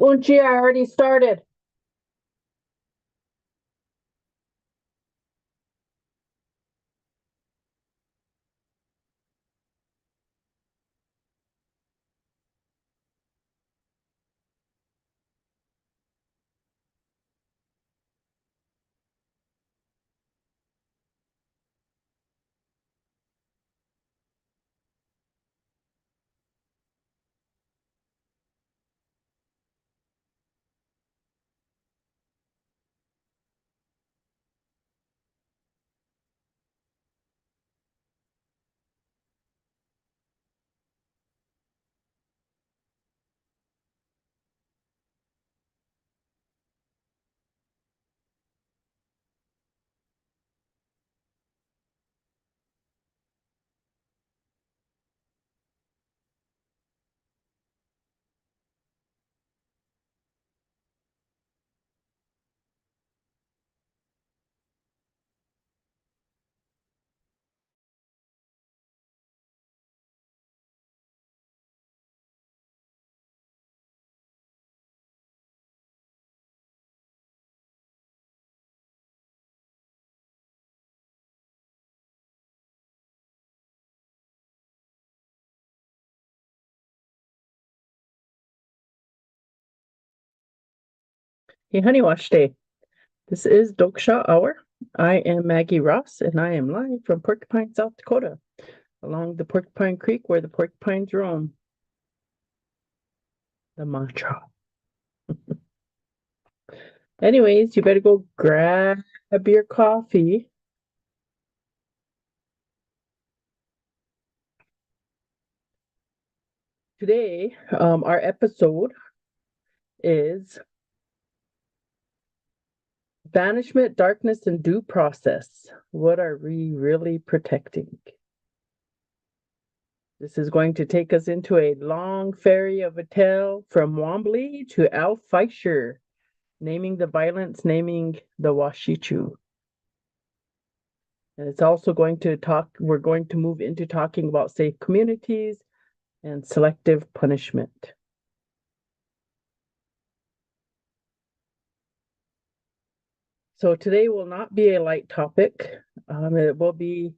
Unchi, I already started. Hey, Honey Wash Day. This is Toksa Hour. I am Maggie Ross, and I am live from Porcupine, South Dakota, along the Porcupine Creek where the porcupines roam. The mantra. Anyways, you better go grab your coffee. Today, our episode is Banishment, Darkness, and Due Process. What are we really protecting? This is going to take us into a long ferry of a tale from Wanblee to al-Fashir, naming the violence, naming the Washichu. And it's also we're going to move into talking about safe communities and selective punishment. So today will not be a light topic. It will be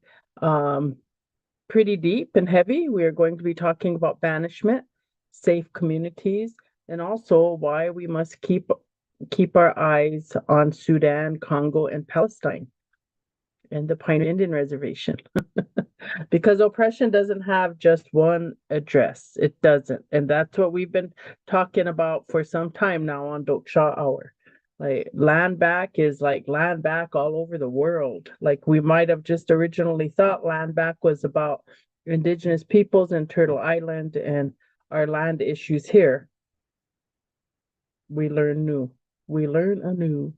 pretty deep and heavy. We are going to be talking about banishment, safe communities, and also why we must keep our eyes on Sudan, Congo, and Palestine and the Pioneer Indian Reservation. Because oppression doesn't have just one address. It doesn't. And that's what we've been talking about for some time now on Toksa Hour. Like land back is like land back all over the world. Like we might have just originally thought land back was about indigenous peoples in Turtle Island and our land issues here. We learn new. We learn anew.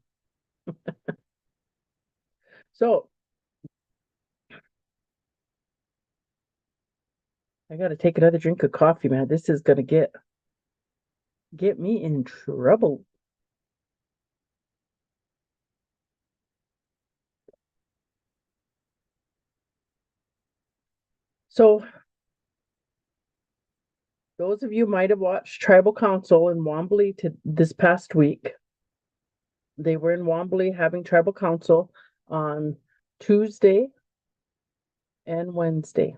So I gotta take another drink of coffee, man. This is gonna get me in trouble. So those of you might have watched Tribal Council in Wanblee this past week. They were in Wanblee having Tribal Council on Tuesday and Wednesday.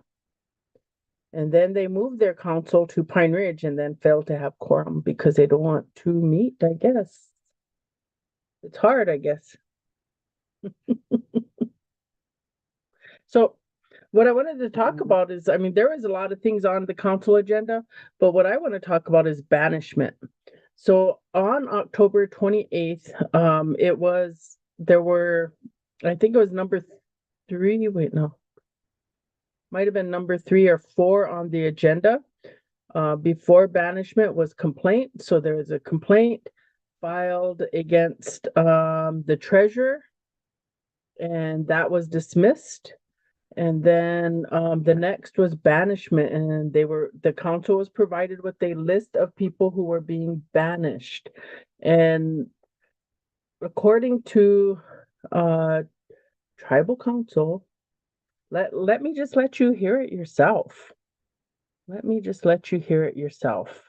And then they moved their council to Pine Ridge and then failed to have quorum because they don't want to meet, I guess. It's hard, I guess. So what I wanted to talk about is, I mean, there was a lot of things on the council agenda, but what I want to talk about is banishment. So on October 28th, I think it was number three. Wait, no, might have been number 3 or 4 on the agenda. Before banishment was complaint. So there was a complaint filed against the treasurer, and that was dismissed. And then the next was banishment, and the council was provided with a list of people who were being banished. And according to uh tribal council, let me just let you hear it yourself. Let me just let you hear it yourself.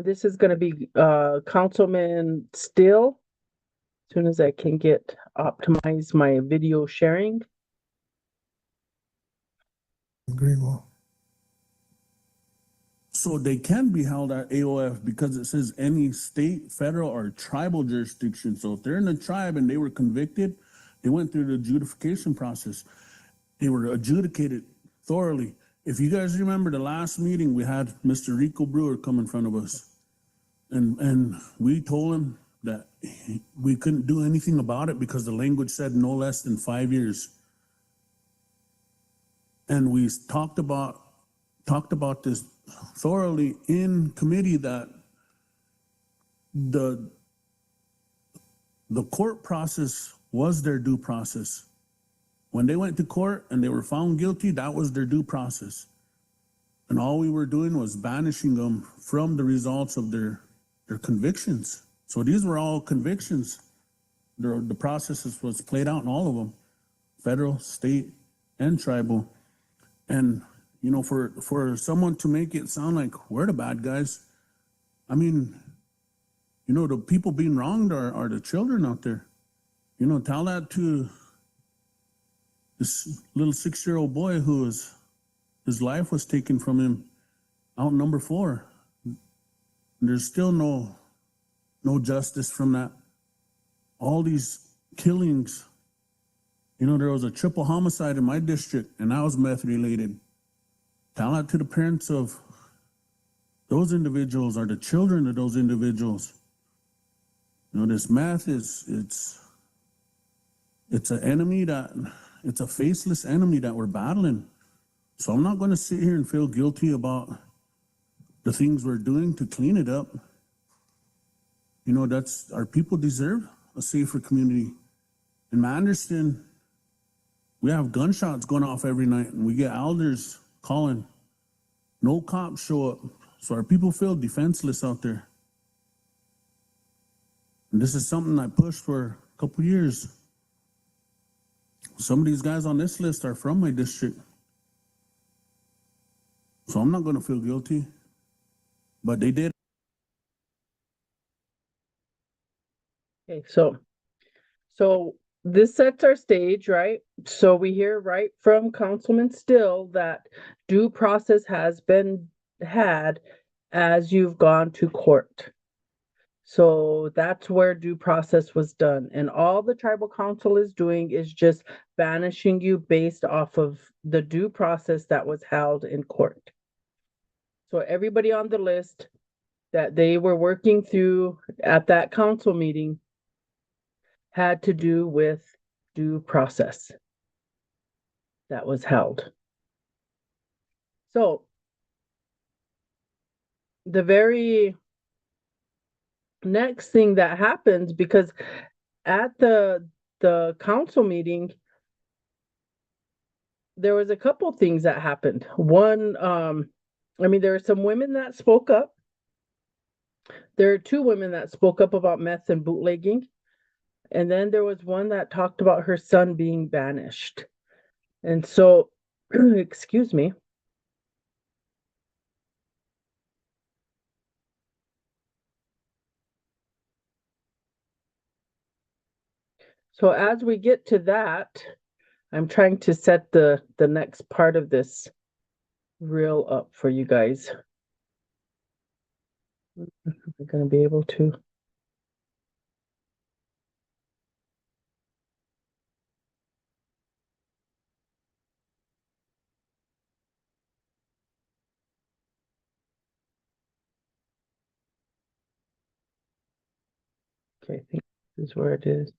And this is going to be Councilman Still. As soon as I can optimize my video sharing. Greenwell. So they can be held at AOF because it says any state, federal, or tribal jurisdiction. So if they're in a tribe and they were convicted, they went through the adjudication process. They were adjudicated thoroughly. If you guys remember the last meeting, we had Mr. Rico Brewer come in front of us. And we told him that we couldn't do anything about it because the language said no less than 5 years. And we talked about this thoroughly in committee, that the court process was their due process. When they went to court and they were found guilty, that was their due process. And all we were doing was banishing them from the results of their convictions. So these were all convictions. The process was played out in all of them, federal, state, and tribal. And, you know, for someone to make it sound like we're the bad guys, I mean, you know, the people being wronged are the children out there. You know, tell that to this little 6-year-old boy his life was taken from him out number 4. There's still no justice from that. All these killings, you know, there was a triple homicide in my district, and that was meth related. Tell that to the parents of those individuals, or the children of those individuals. You know, this meth it's an enemy it's a faceless enemy that we're battling. So I'm not going to sit here and feel guilty about the things we're doing to clean it up. You know, our people deserve a safer community. In Manderston, we have gunshots going off every night, and we get elders calling. No cops show up. So our people feel defenseless out there. And this is something I pushed for a couple years. Some of these guys on this list are from my district. So I'm not going to feel guilty. But they did. Okay, so this sets our stage, right? So we hear right from Councilman Still that due process has been had as you've gone to court. So that's where due process was done. And all the tribal council is doing is just banishing you based off of the due process that was held in court. So everybody on the list that they were working through at that council meeting had to do with due process that was held. So the very next thing that happens, because at the council meeting, there was a couple things that happened. One, I mean, there are some women that spoke up. There are 2 women that spoke up about meth and bootlegging. And then there was one that talked about her son being banished. And so, excuse me. So as we get to that, I'm trying to set the next part of this reel up for you guys. We're going to be able to. Okay, I think this is where it is.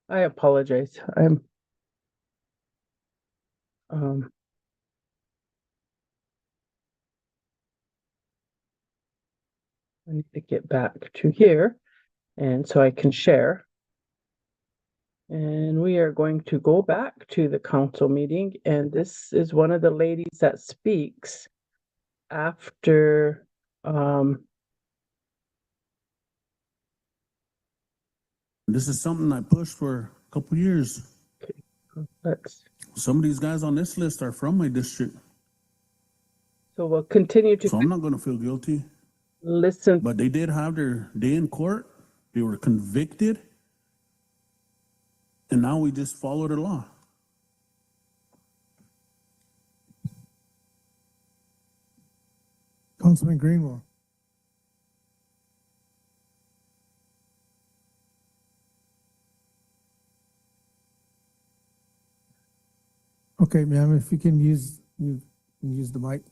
I apologize. I need to get back to here, and so I can share. And we are going to go back to the council meeting, and this is one of the ladies that speaks after This is something I pushed for a couple years. Some of these guys on this list are from my district. So we'll continue to So I'm not going to feel guilty. listen. But they did have their day in court. They were convicted. And now we just follow the law. Councilman Greenwell. Okay, ma'am, if you can use the mic.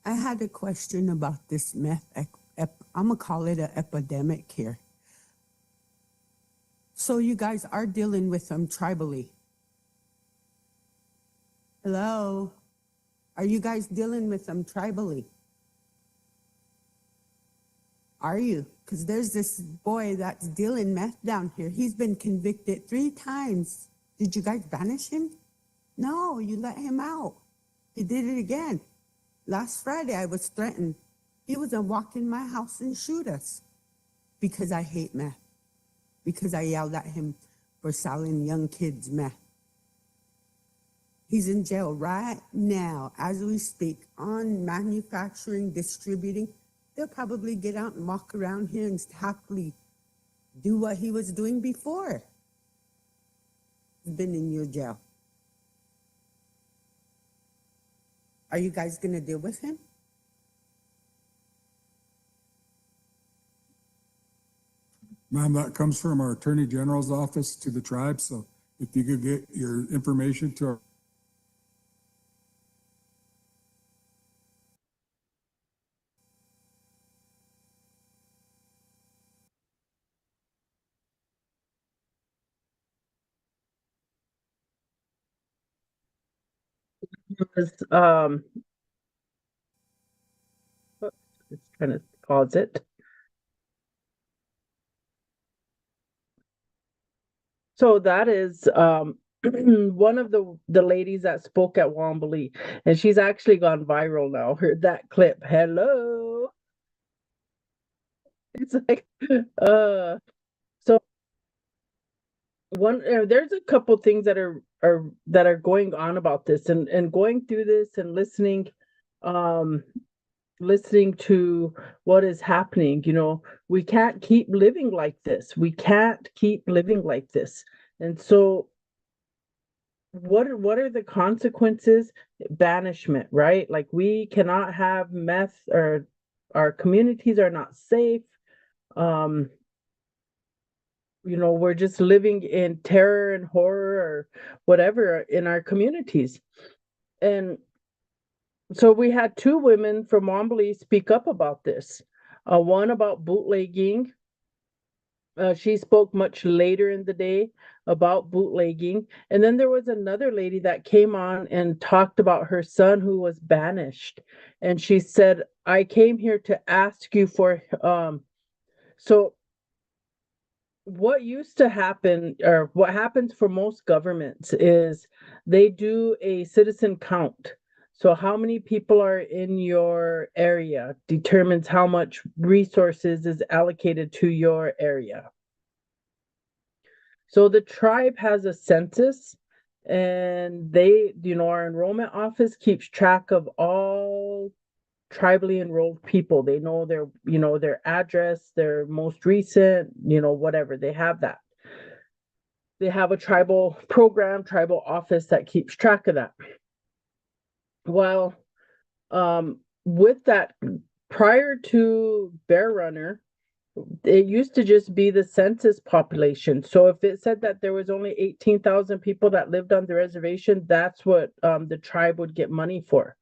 I had a question about this meth. I'm gonna call it an epidemic here. So you guys are dealing with them tribally. Hello? Are you guys dealing with them tribally? Are you? Because there's this boy that's dealing meth down here. He's been convicted 3 times. Did you guys banish him? No, you let him out. He did it again. Last Friday, I was threatened. He was gonna walk in my house and shoot us because I hate meth, because I yelled at him for selling young kids meth. He's in jail right now as we speak on manufacturing, distributing. They'll probably get out and walk around here and happily do what he was doing before. He's been in your jail. Are you guys going to deal with him? Ma'am, that comes from our Attorney General's office to the tribe, so if you could get your information to our Was it's trying to pause it. So that is one of the ladies that spoke at Wanblee, and she's actually gone viral now. Heard that clip. Hello. It's like so there's a couple things that are going on about this, and going through this and listening to what is happening. We can't keep living like this. We can't keep living like this. And so what are the consequences? Banishment, right? Like, we cannot have meth, or our communities are not safe. We're just living in terror and horror or whatever in our communities. And so we had 2 women from Wanblee speak up about this. One about bootlegging. She spoke much later in the day about bootlegging. And then there was another lady that came on and talked about her son who was banished. And she said, I came here to ask you for, so what used to happen, or what happens for most governments, is they do a citizen count. So how many people are in your area determines how much resources is allocated to your area. So the tribe has a census, and our enrollment office keeps track of all tribally enrolled people. They know their address, their most recent, whatever. They have that. They have a tribal program, tribal office that keeps track of that. Well, with that, prior to Bear Runner, it used to just be the census population. So if it said that there was only 18,000 people that lived on the reservation, that's what the tribe would get money for.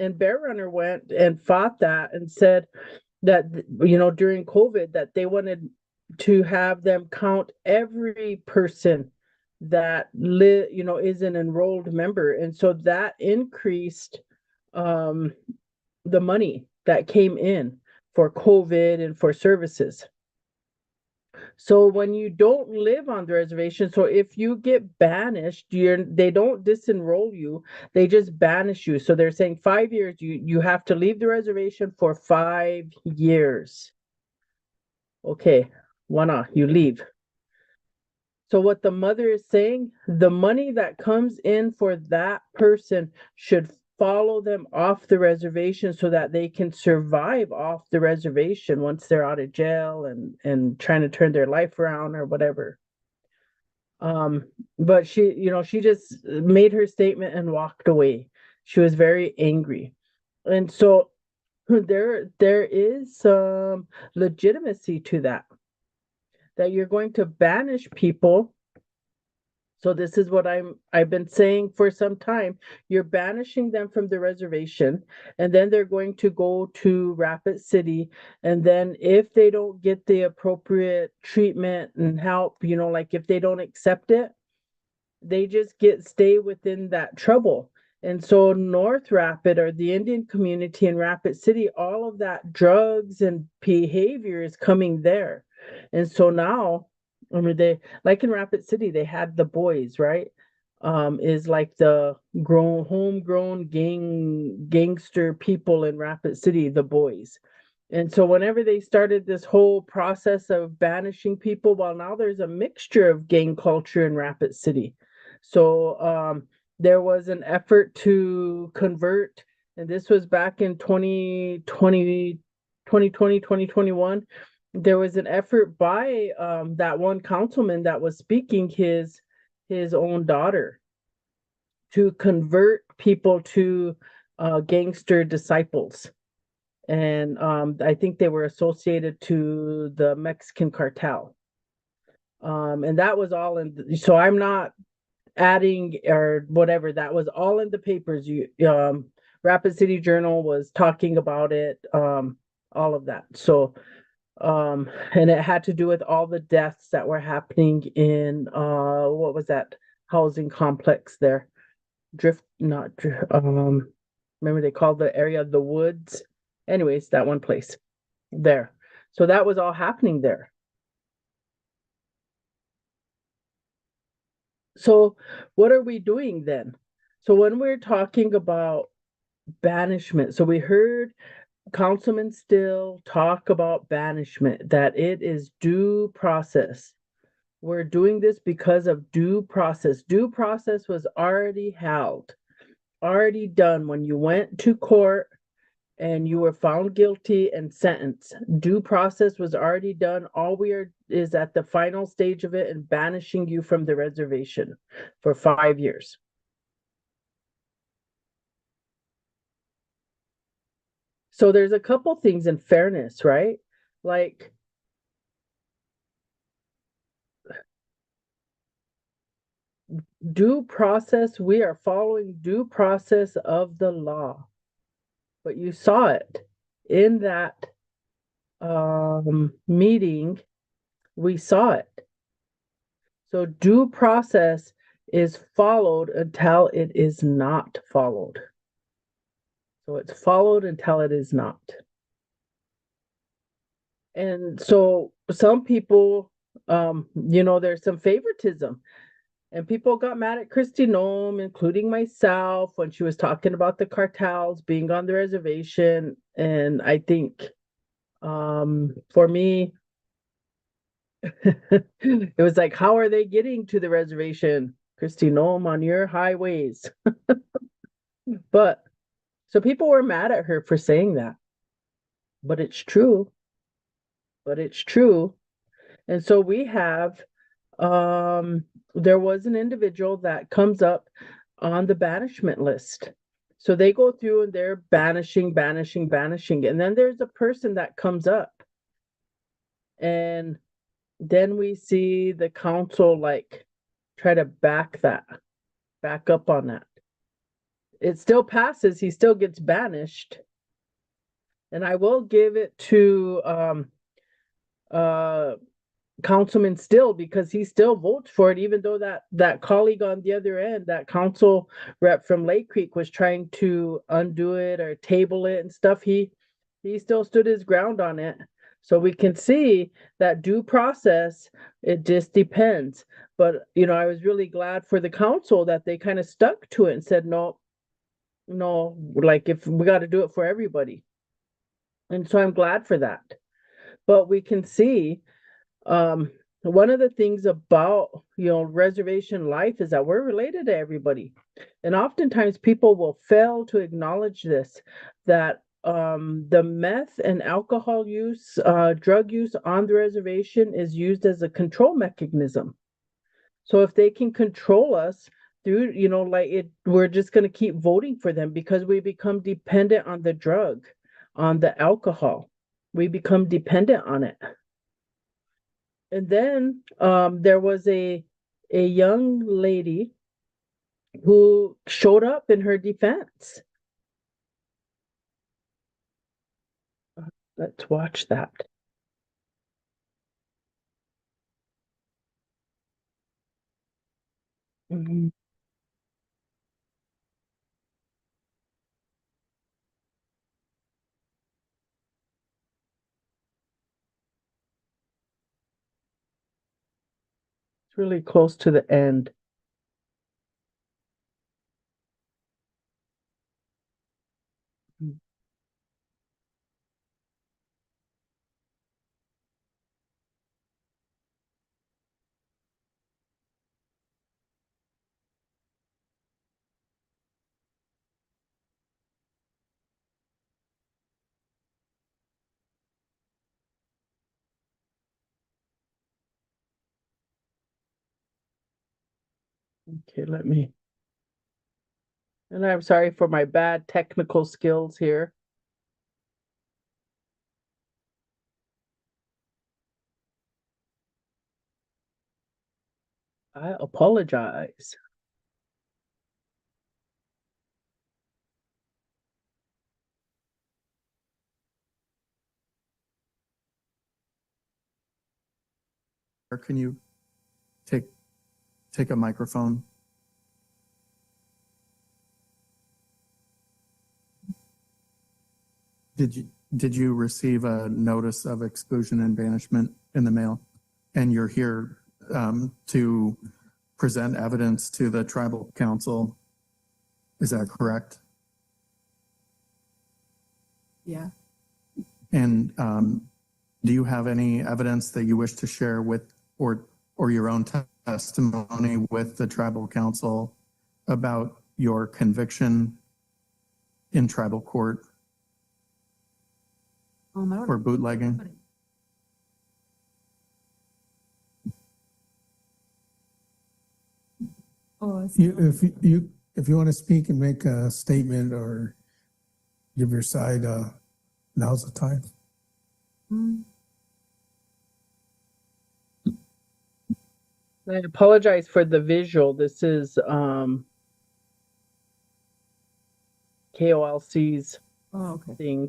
And Bear Runner went and fought that and said that, during COVID, that they wanted to have them count every person that is an enrolled member. And so that increased the money that came in for COVID and for services. So when you don't live on the reservation, so if you get banished, they don't disenroll you, they just banish you. So they're saying 5 years, you have to leave the reservation for 5 years. Okay, you leave. So what the mother is saying, the money that comes in for that person should follow them off the reservation so that they can survive off the reservation once they're out of jail and trying to turn their life around or whatever. But she just made her statement and walked away. She was very angry. And so there is some legitimacy to that you're going to banish people. So this is what I've been saying for some time. You're banishing them from the reservation, and then they're going to go to Rapid City. And then if they don't get the appropriate treatment and help, like if they don't accept it, they just stay within that trouble. And so North Rapid or the Indian community in Rapid City, all of that drugs and behavior is coming there. And so now, I mean, they like in Rapid City, they had the boys, right? Is like the homegrown gangster people in Rapid City, the boys. And so whenever they started this whole process of banishing people, well, now there's a mixture of gang culture in Rapid City. So there was an effort to convert, and this was back in 2020, 2021. There was an effort by that one councilman that was speaking his own daughter to convert people to gangster disciples. And I think they were associated to the Mexican cartel. And that was all so I'm not adding or whatever, that was all in the papers. Rapid City Journal was talking about it, all of that. So and it had to do with all the deaths that were happening in what was that housing complex there? Remember they called the area the Woods. Anyways, that one place there. So that was all happening there. So what are we doing then? So when we're talking about banishment, so we heard Councilman Still talk about banishment, that it is due process. We're doing this because of due process. Due process was already held, already done when you went to court and you were found guilty and sentenced. Due process was already done. All we are is at the final stage of it and banishing you from the reservation for 5 years. So there's a couple things in fairness, right? Like due process, we are following due process of the law. But you saw it in that meeting, we saw it. So due process is followed until it is not followed. So it's followed until it is not. And so some people, there's some favoritism. And people got mad at Kristi Noem, including myself, when she was talking about the cartels being on the reservation. And I think for me, it was like, how are they getting to the reservation, Kristi Noem, on your highways? But so people were mad at her for saying that. But it's true. And so we have there was an individual that comes up on the banishment list. So they go through and they're banishing. And then there's a person that comes up. And then we see the council try to back up on that. It still passes. He still gets banished. And I will give it to Councilman Still, because he still votes for it, even though that colleague on the other end, that council rep from Lake Creek, was trying to undo it or table it and stuff. He still stood his ground on it. So we can see that due process, it just depends. But I was really glad for the council that they kind of stuck to it and said, no, if we got to do it for everybody. And so I'm glad for that. But we can see one of the things about, reservation life is that we're related to everybody. And oftentimes people will fail to acknowledge this, that the meth and alcohol use, drug use on the reservation is used as a control mechanism. So if they can control us through, we're just going to keep voting for them because we become dependent on the drug, on the alcohol. We become dependent on it. And then there was a young lady who showed up in her defense. Let's watch that. Mhm. It's really close to the end. Mm. Okay, and I'm sorry for my bad technical skills here. I apologize. Or can you take a microphone? Did you receive a notice of exclusion and banishment in the mail? And you're here to present evidence to the tribal council. Is that correct? Yeah. And do you have any evidence that you wish to share with or your own testimony with the tribal council about your conviction in tribal court for bootlegging? If you want to speak and make a statement or give your side, now's the time. I apologize for the visual. This is KOLC's thing.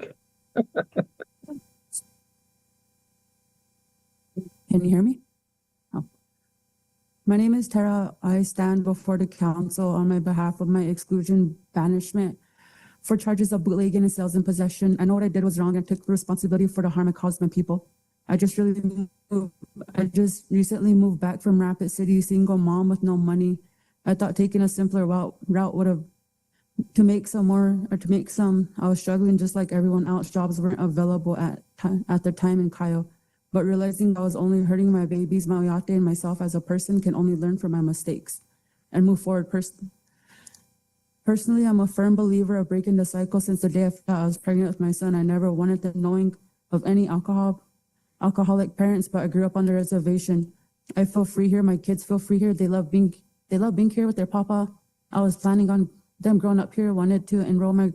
Can you hear me? Oh. My name is Tara. I stand before the council on my behalf of my exclusion banishment for charges of bootlegging and sales and possession. I know what I did was wrong and took responsibility for the harm I caused my people. I just recently moved back from Rapid City, single mom with no money. I thought taking a simpler route would have to make some. I was struggling just like everyone else. Jobs weren't available at the time in Cayo. But realizing I was only hurting my babies, my oyate, and myself as a person can only learn from my mistakes and move forward. Personally, I'm a firm believer of breaking the cycle. Since the day I was pregnant with my son, I never wanted them knowing of any alcoholic parents, but I grew up on the reservation. I feel free here. My kids feel free here. They love being here with their papa. I was planning on them growing up here, wanted to enroll my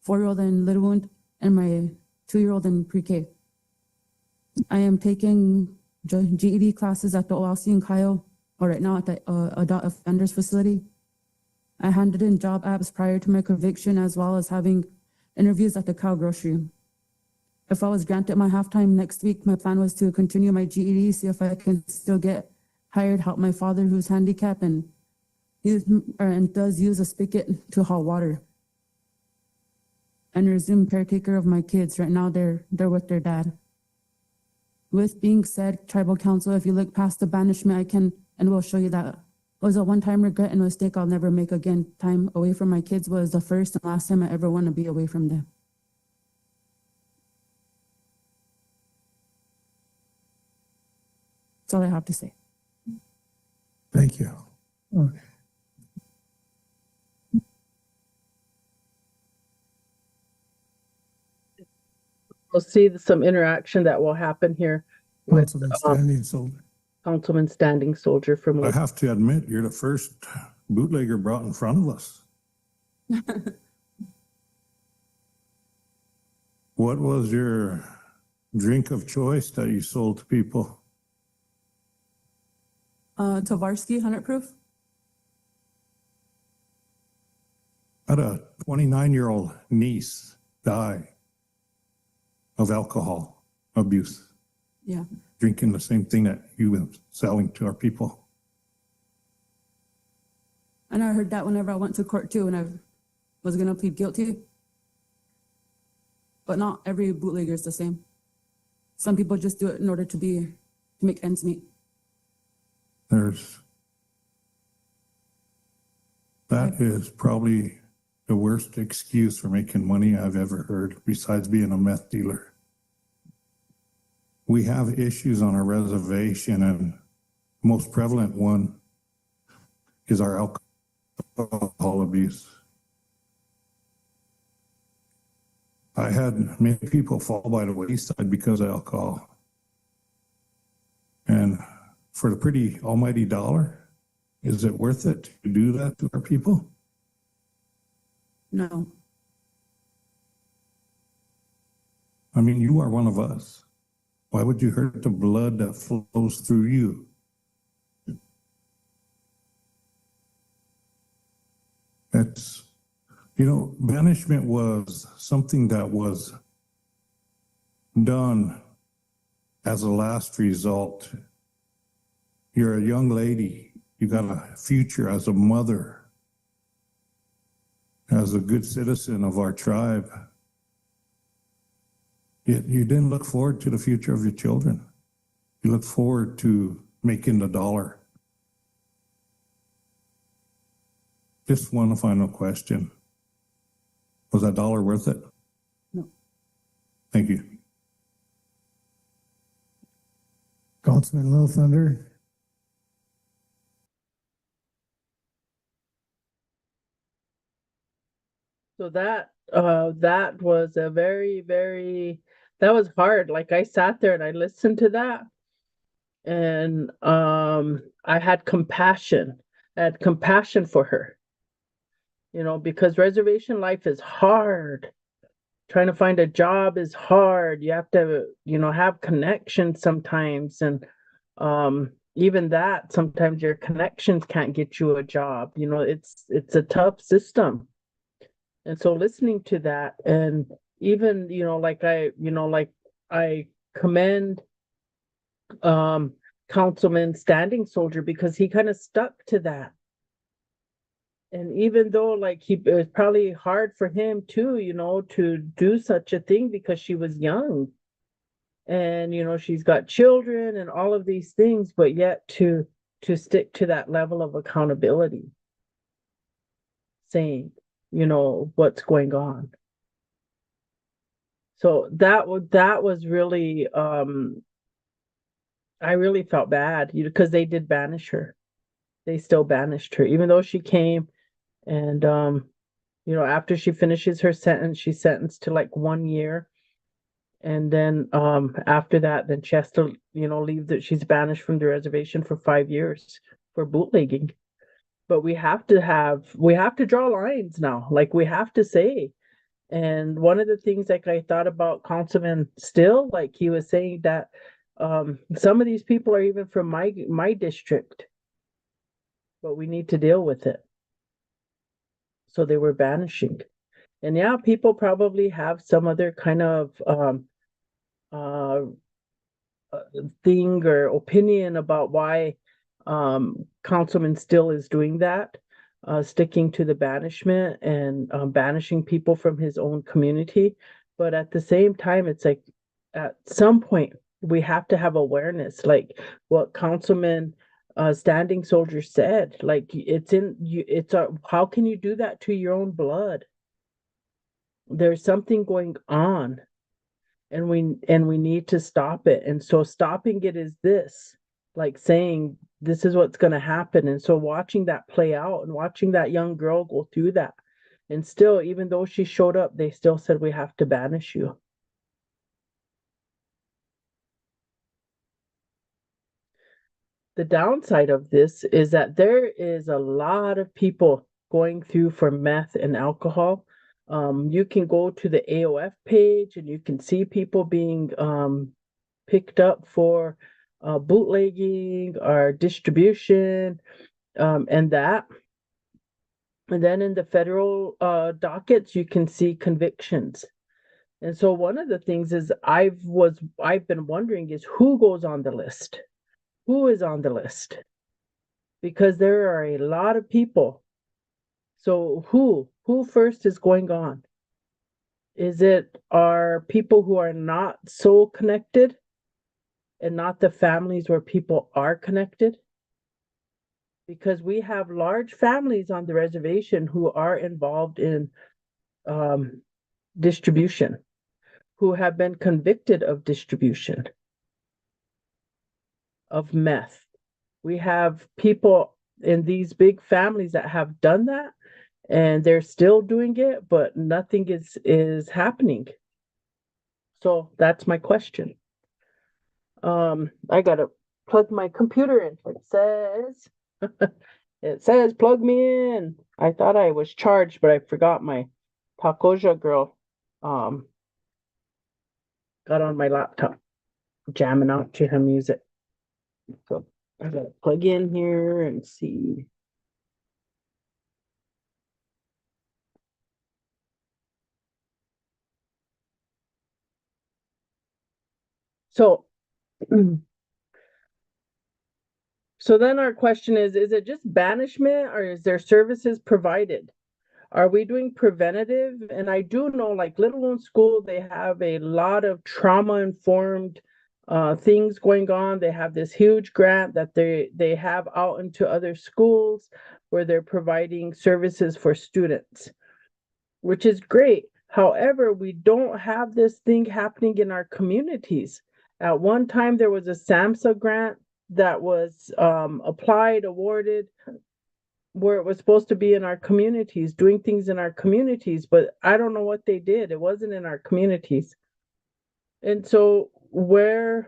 4-year-old in Littlewund and my 2-year-old in pre-K. I am taking GED classes at the OLC in Cayo, or right now at the adult offenders facility. I handed in job apps prior to my conviction, as well as having interviews at the cow grocery. If I was granted my halftime next week, my plan was to continue my GED, see if I can still get hired, help my father who's handicapped and does use a spigot to haul water, and resume caretaker of my kids. Right now, they're with their dad. With being said, tribal council, if you look past the banishment, I can and will show you that it was a one-time regret and mistake I'll never make again. Time away from my kids was the first and last time I ever want to be away from them. That's all I have to say. Thank you. Okay. We'll see some interaction that will happen here with Councilman Standing Soldier. Councilman Standing Soldier from. I have to admit, you're the first bootlegger brought in front of us. What was your drink of choice that you sold to people? Tavarsky 100 proof. I had a 29-year-old niece die of alcohol abuse, Yeah. drinking the same thing that you were selling to our people. And I heard that whenever I went to court too, and I was gonna plead guilty. But not every bootlegger is the same. Some people just do it in order to make ends meet. That is probably the worst excuse for making money I've ever heard, besides being a meth dealer. We have issues on our reservation, and most prevalent one is our alcohol abuse. I had many people fall by the wayside because of alcohol. And for the pretty almighty dollar, is it worth it to do that to our people? No. I mean, you are one of us. Why would you hurt the blood that flows through you? That's, banishment was something that was done as a last result. You're a young lady. You got a future as a mother, as a good citizen of our tribe. Yet you didn't look forward to the future of your children. You look forward to making the dollar. Just one final question. Was that dollar worth it? No. Thank you. Councilman Little Thunder. So that was a that was hard. Like, I sat there and I listened to that, and I had compassion. I had compassion for her. Because reservation life is hard. Trying to find a job is hard. You have to, have connections sometimes, and even that, sometimes your connections can't get you a job. It's a tough system. And so listening to that, and even, I commend Councilman Standing Soldier, because he kind of stuck to that. And even though it was probably hard for him too, to do such a thing, because she was young, and she's got children and all of these things, but yet to stick to that level of accountability, saying, what's going on. So that was really, I really felt bad, because they did banish her. They still banished her, even though she came, and after she finishes her sentence, she's sentenced to 1 year. And then after that, then she has to, leave she's banished from the reservation for 5 years for bootlegging. But we have to draw lines now. We have to say. And one of the things I thought about Councilman Still, he was saying that some of these people are even from my district, but we need to deal with it. So they were banishing. And yeah, people probably have some other kind of thing or opinion about why Councilman Still is doing that, sticking to the banishment and banishing people from his own community. But at the same time, it's at some point we have to have awareness, like what Councilman Standing Soldier said. How can you do that to your own blood? There's something going on, and we need to stop it. And so stopping it is this. like saying this is what's going to happen. And so watching that play out and watching that young girl go through that, and still, even though she showed up, they still said, we have to banish you. The downside of this is that there is a lot of people going through for meth and alcohol. You can go to the AOF page and you can see people being picked up for bootlegging or distribution, and that. And then in the federal dockets, you can see convictions. And so one of the things is I've been wondering is who goes on the list? Who is on the list? Because there are a lot of people. So who first is going on? Is it our people who are not so connected and not the families where people are connected? Because we have large families on the reservation who are involved in distribution, who have been convicted of distribution of meth. We have people in these big families that have done that, and they're still doing it, but nothing is happening. So that's my question. I gotta plug my computer in. It says plug me in. I thought I was charged, but I forgot my Takoja girl got on my laptop jamming out to her music. So I gotta plug in here and see. So so then our question is it just banishment or is there services provided? Are we doing preventative? And I do know, like Little Wound School, they have a lot of trauma-informed things going on. They have this huge grant that they have out into other schools where they're providing services for students, which is great. However, we don't have this thing happening in our communities. At one time, there was a SAMHSA grant that was applied, awarded, where it was supposed to be in our communities, doing things in our communities, but I don't know what they did. It wasn't in our communities. And so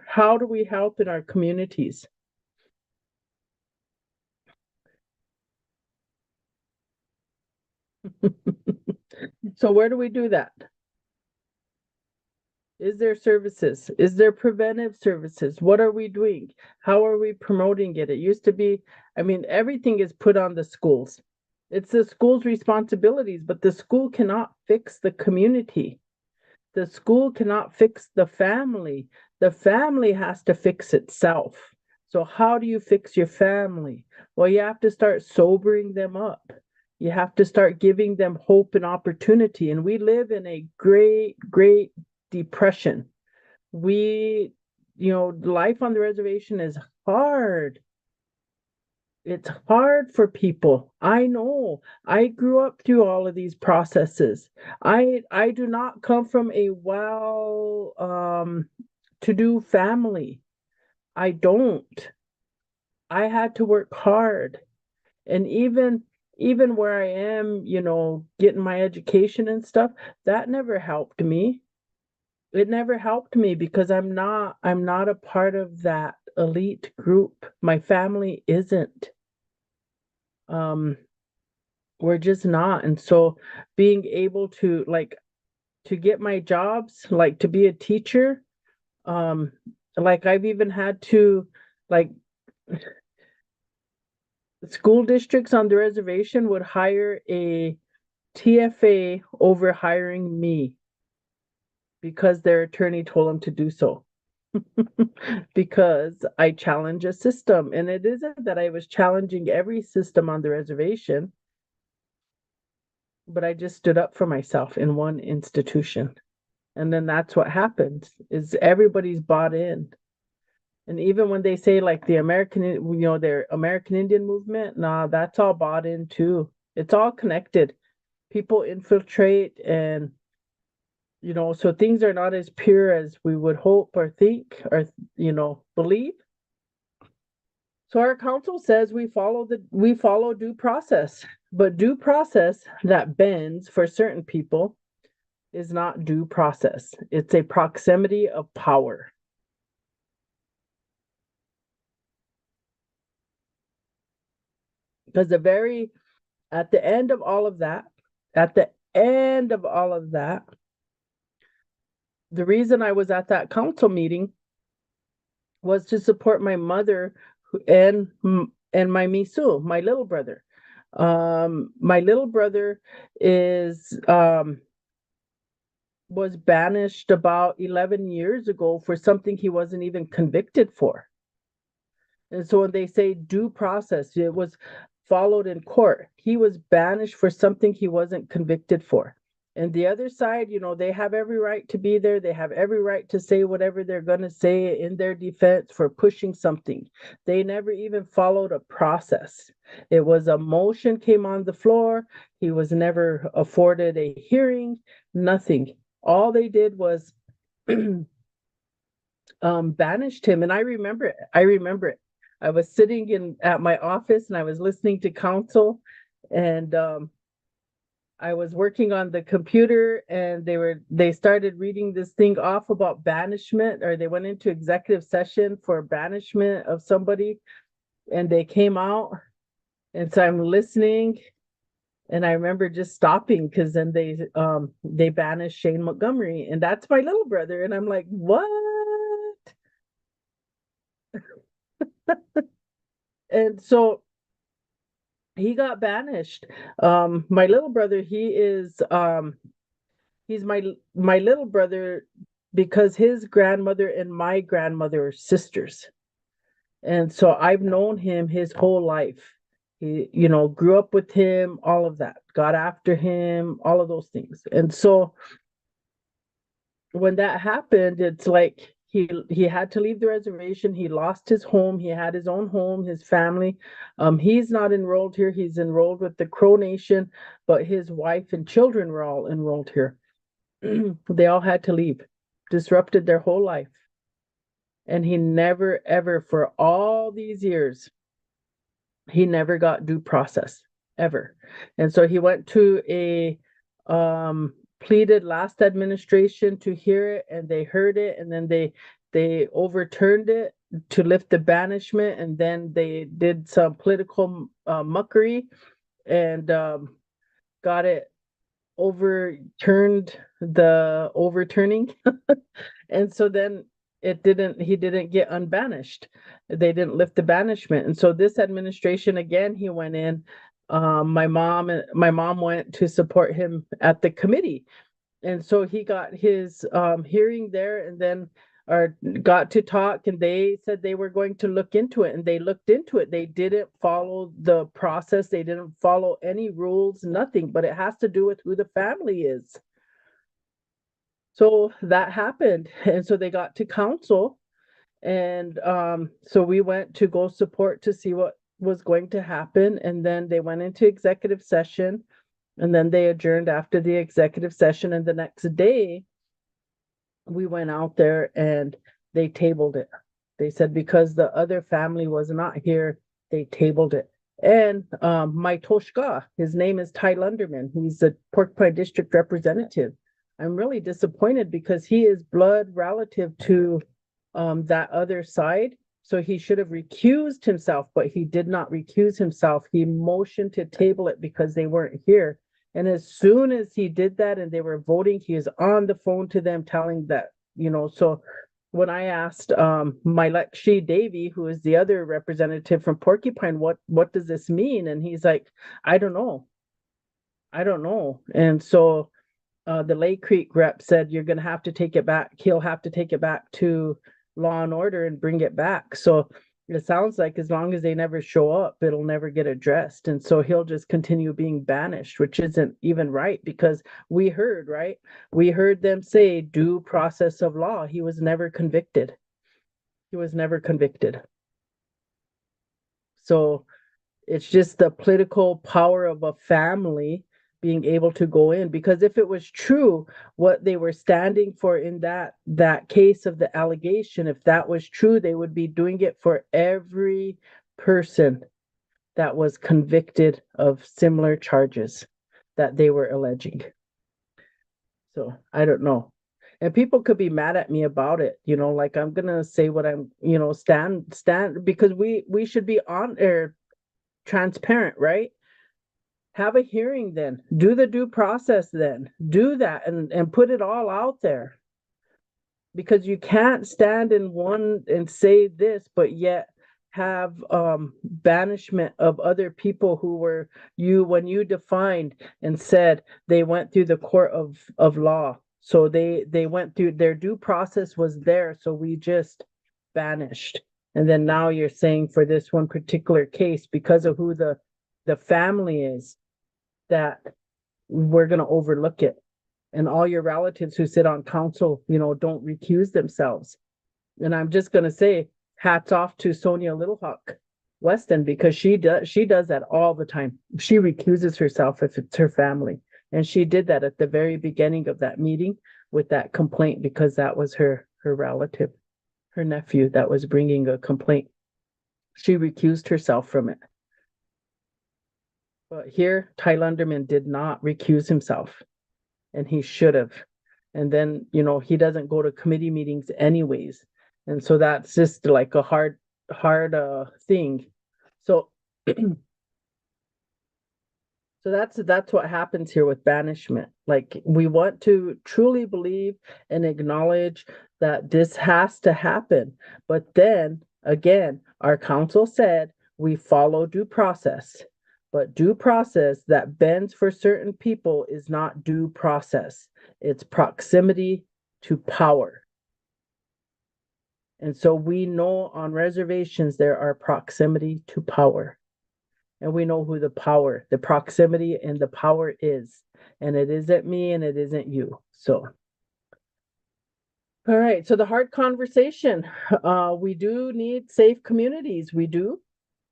how do we help in our communities? So where do we do that? Is there services? Is there preventive services? What are we doing? How are we promoting it? It used to be, I mean, everything is put on the schools. It's the school's responsibilities, but the school cannot fix the community. The school cannot fix the family. The family has to fix itself. So how do you fix your family? Well, you have to start sobering them up. You have to start giving them hope and opportunity. And we live in a great, great depression. Life on the reservation is hard. It's hard for people. I know. I grew up through all of these processes. I do not come from a to-do family. I don't. I had to work hard. And even where I am, getting my education and stuff, that never helped me. It never helped me because I'm not a part of that elite group. My family isn't. We're just not. And so being able to to get my jobs, like to be a teacher, like I've even had to, like, school districts on the reservation would hire a TFA over hiring me because their attorney told them to do so. Because I challenge a system. And it isn't that I was challenging every system on the reservation, but I just stood up for myself in one institution. And then that's what happens is everybody's bought in. And even when they say like the their American Indian movement, nah, that's all bought in too. It's all connected. People infiltrate and so things are not as pure as we would hope or think or believe. So our council says we follow due process, but due process that bends for certain people is not due process. It's a proximity of power. Because at the end of all of that, the reason I was at that council meeting was to support my mother and my misu, my little brother. My little brother was banished about 11 years ago for something he wasn't even convicted for. And so when they say due process, it was followed in court. He was banished for something he wasn't convicted for. And the other side, they have every right to be there. They have every right to say whatever they're going to say in their defense for pushing something. They never even followed a process. It was a motion came on the floor. He was never afforded a hearing, nothing. All they did was banished him. And I remember it. I was sitting at my office and I was listening to council, and I was working on the computer, and they started reading this thing off about banishment, or they went into executive session for banishment of somebody, and they came out. And so I'm listening, and I remember just stopping, because then they banished Shane Montgomery, and that's my little brother. And I'm like, what? And so he got banished. My little brother, he's my little brother because his grandmother and my grandmother are sisters. And so I've known him his whole life. He, grew up with him, all of that, got after him, all of those things. And so when that happened, it's like he had to leave the reservation. He lost his home. He had his own home, his family. He's not enrolled here. He's enrolled with the Crow Nation, but his wife and children were all enrolled here. They all had to leave, disrupted their whole life. And he never, ever, for all these years, he never got due process, ever. And so he went to a pleaded last administration to hear it, and they heard it, and then they overturned it to lift the banishment, and then they did some political muckery and got it overturned, the overturning. And so then he didn't get unbanished. They didn't lift the banishment. And so this administration, again, he went in. My mom went to support him at the committee. And so he got his hearing there, and then got to talk, and they said they were going to look into it, and they looked into it. They didn't follow the process. They didn't follow any rules, nothing, but it has to do with who the family is. So that happened. And so they got to council, and so we went to go support to see what was going to happen. And then they went into executive session, and then they adjourned after the executive session. And the next day we went out there and they tabled it. They said because the other family was not here, they tabled it. And my Toshka, his name is Ty Lunderman. He's the Porcupine District representative. I'm really disappointed because he is blood relative to that other side. So he should have recused himself, but he did not recuse himself. He motioned to table it because they weren't here. And as soon as he did that and they were voting, he is on the phone to them telling that, so when I asked Mylekshi Davy, who is the other representative from Porcupine, what does this mean? And he's like, I don't know. And so the Lake Creek rep said, you're going to have to take it back. He'll have to take it back to Law and Order and bring it back. So it sounds like as long as they never show up, it'll never get addressed. And so he'll just continue being banished, which isn't even right, because we heard them say due process of law. He was never convicted. So it's just the political power of a family being able to go in, because if it was true what they were standing for in that case of the allegation, if that was true, they would be doing it for every person that was convicted of similar charges that they were alleging. So I don't know. And people could be mad at me about it, like I'm gonna say what I'm, stand because we should be on air transparent, right? Have a hearing then. Do the due process then. Do that and put it all out there. Because you can't stand in one and say this, but yet have banishment of other people who were when you defined and said they went through the court of law. So they went through their due process was there, so we just banished. And then now you're saying for this one particular case, because of who the family is, that we're going to overlook it. And all your relatives who sit on council, don't recuse themselves. And I'm just going to say, hats off to Sonia Littlehawk Weston, because she does that all the time. She recuses herself if it's her family. And she did that at the very beginning of that meeting with that complaint, because that was her relative, her nephew that was bringing a complaint. She recused herself from it. But here, Ty Lunderman did not recuse himself, and he should have. And then, he doesn't go to committee meetings anyways. And so that's just like a hard thing. So so that's what happens here with banishment. Like, we want to truly believe and acknowledge that this has to happen. But then again, our council said we follow due process. But due process that bends for certain people is not due process. It's proximity to power. And so we know on reservations there are proximity to power. And we know who the proximity and the power is. And it isn't me and it isn't you. So, all right. So the hard conversation. We do need safe communities. We do.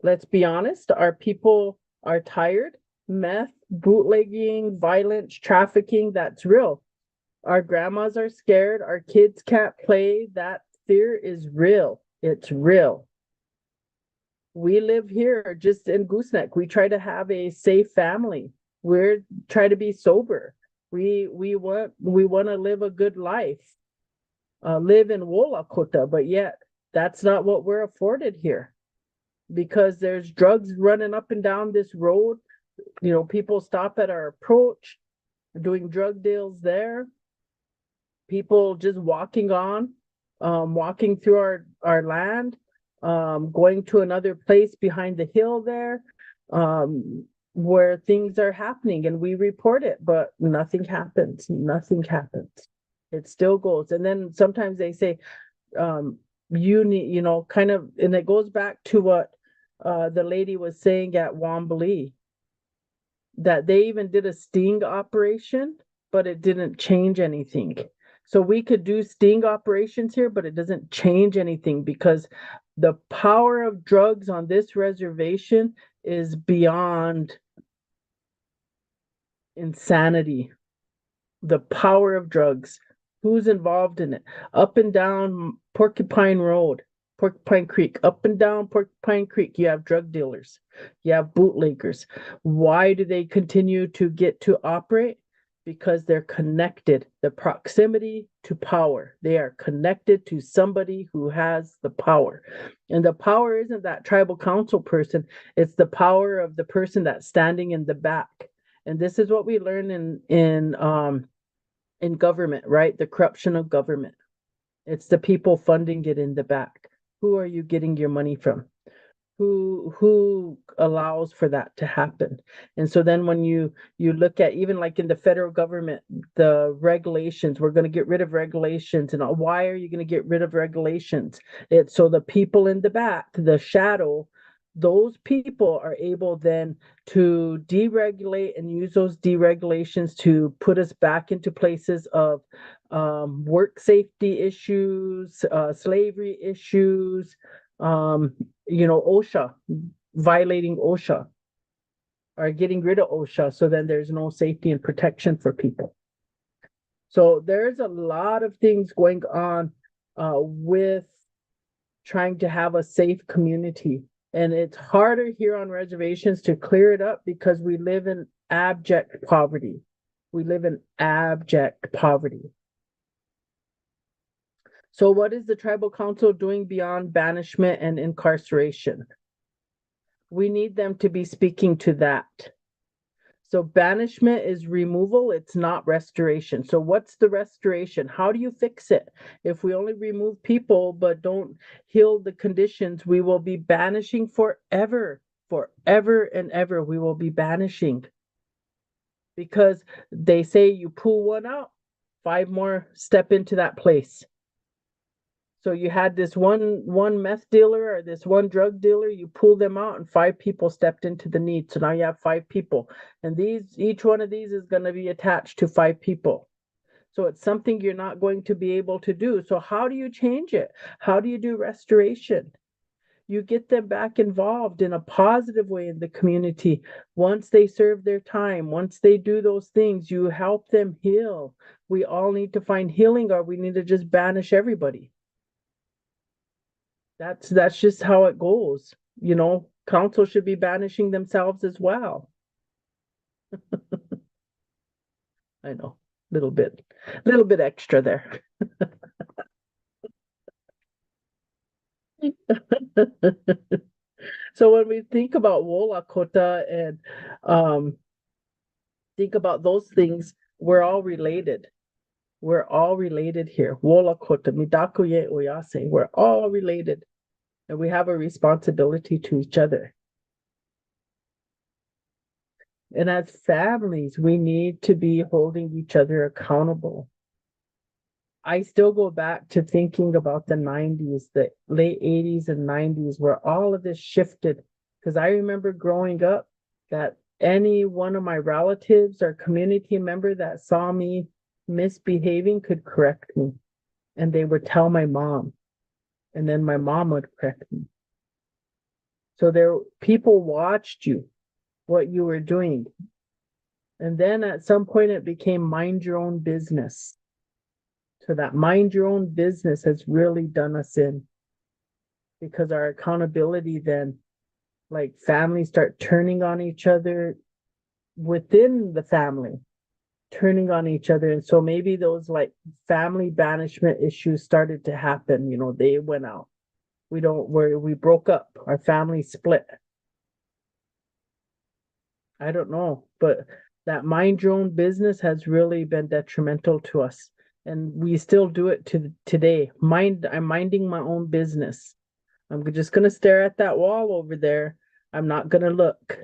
Let's be honest. Our people are tired. Meth, bootlegging, violence, trafficking, that's real. Our grandmas are scared. Our kids can't play. That fear is real. It's real. We live here just in Gooseneck. We try to have a safe family. We're try to be sober. We want to live a good life. Live in Wolakota, but yet that's not what we're afforded here. Because there's drugs running up and down this road. People stop at our approach, doing drug deals there. People just walking through our land, going to another place behind the hill there, where things are happening, and we report it, but nothing happens. Nothing happens. It still goes. And then sometimes they say, you need, kind of, and it goes back to what the lady was saying at Wanblee, that they even did a sting operation, but it didn't change anything. So we could do sting operations here, but it doesn't change anything, because the power of drugs on this reservation is beyond insanity. The power of drugs. Who's involved in it? Up and down Porcupine Creek, up and down Porcupine Creek, you have drug dealers, you have bootleggers. Why do they continue to get to operate? Because they're connected. The proximity to power. They are connected to somebody who has the power. And the power isn't that tribal council person, it's the power of the person that's standing in the back. And this is what we learn in government, right? The corruption of government. It's the people funding it in the back. Who are you getting your money from? Who allows for that to happen? And so then when you look at, even like in the federal government, the regulations, we're going to get rid of regulations. And why are you going to get rid of regulations? It's so the people in the back, the shadow, those people are able then to deregulate and use those deregulations to put us back into places of work safety issues, slavery issues, OSHA, violating OSHA, or getting rid of OSHA. So then there's no safety and protection for people. So there's a lot of things going on with trying to have a safe community. And it's harder here on reservations to clear it up because we live in abject poverty. We live in abject poverty. So what is the tribal council doing beyond banishment and incarceration? We need them to be speaking to that. So banishment is removal, it's not restoration. So what's the restoration? How do you fix it? If we only remove people but don't heal the conditions, we will be banishing forever, forever and ever. We will be banishing. Because they say you pull one out, 5 more step into that place. So you had this one meth dealer or this one drug dealer, you pull them out and 5 people stepped into the need. So now you have 5 people. And each one of these is going to be attached to 5 people. So it's something you're not going to be able to do. So how do you change it? How do you do restoration? You get them back involved in a positive way in the community. Once they serve their time, once they do those things, you help them heal. We all need to find healing, or we need to just banish everybody. That's just how it goes. You know, council should be banishing themselves as well. I know, little bit extra there. So when we think about Wola Kota and think about those things, we're all related. We're all related here. Wola Kota, Midakuye Oyase. We're all related. And we have a responsibility to each other. And as families, we need to be holding each other accountable. I still go back to thinking about the 90s, the late 80s and 90s, where all of this shifted. Because I remember growing up that any one of my relatives or community member that saw me misbehaving could correct me. And they would tell my mom. And then my mom would correct me. So people watched you, what you were doing. And then at some point it became mind your own business. So that mind your own business has really done us in. Because our accountability then, like families start turning on each other within the family, turning on each other. And so maybe those like family banishment issues started to happen. You know, they we broke up, our family split. I don't know, but that mind your own business has really been detrimental to us. And we still do it today. I'm minding my own business. I'm just going to stare at that wall over there. I'm not going to look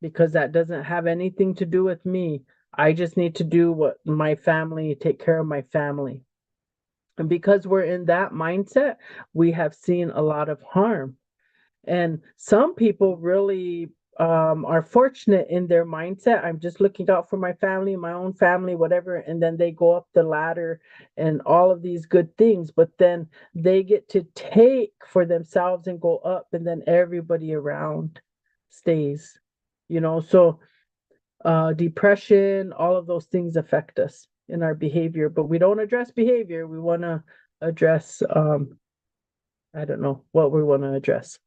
because that doesn't have anything to do with me. I just need to do what my family, take care of my family. And because we're in that mindset, we have seen a lot of harm. And some people really are fortunate in their mindset. I'm just looking out for my family, my own family, whatever. And then they go up the ladder and all of these good things. But then they get to take for themselves and go up. And then everybody around stays, you know. So depression, all of those things affect us in our behavior. But we don't address behavior. We want to address, I don't know what we want to address.